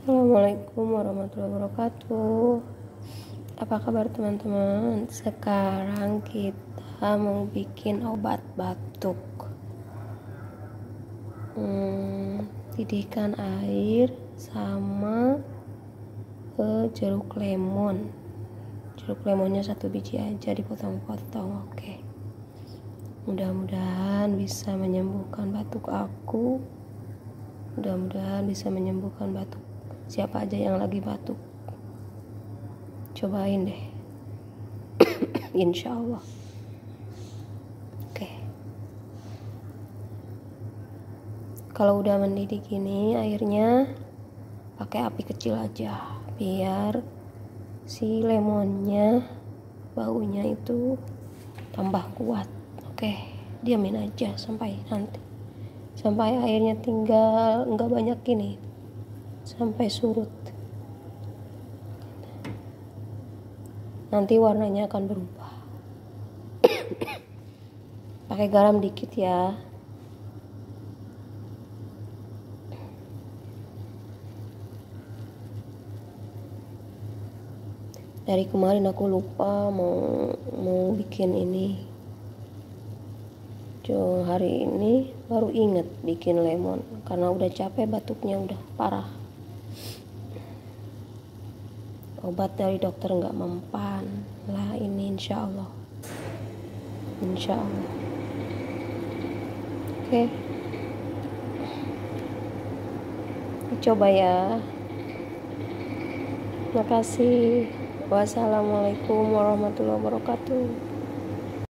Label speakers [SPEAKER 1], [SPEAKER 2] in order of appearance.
[SPEAKER 1] Assalamualaikum warahmatullahi wabarakatuh. Apa kabar teman-teman? Sekarang kita mau bikin obat batuk. Didihkan air sama jeruk lemon. Jeruk lemonnya 1 biji aja, dipotong-potong. Oke. Mudah-mudahan bisa menyembuhkan batuk aku. Mudah-mudahan bisa menyembuhkan batuk siapa aja yang lagi batuk. Cobain deh. Insya Allah. Oke. Kalau udah mendidih gini airnya, pakai api kecil aja biar si lemonnya baunya itu tambah kuat. Oke, diamin aja sampai airnya tinggal nggak banyak gini, sampai surut. Nanti warnanya akan berubah. Pakai garam dikit ya. Dari kemarin aku lupa mau bikin ini. Hari ini baru inget bikin lemon karena udah capek, batuknya udah parah. Obat dari dokter nggak mempan lah ini, insya Allah. Oke, coba ya. Makasih. Wassalamualaikum warahmatullahi wabarakatuh.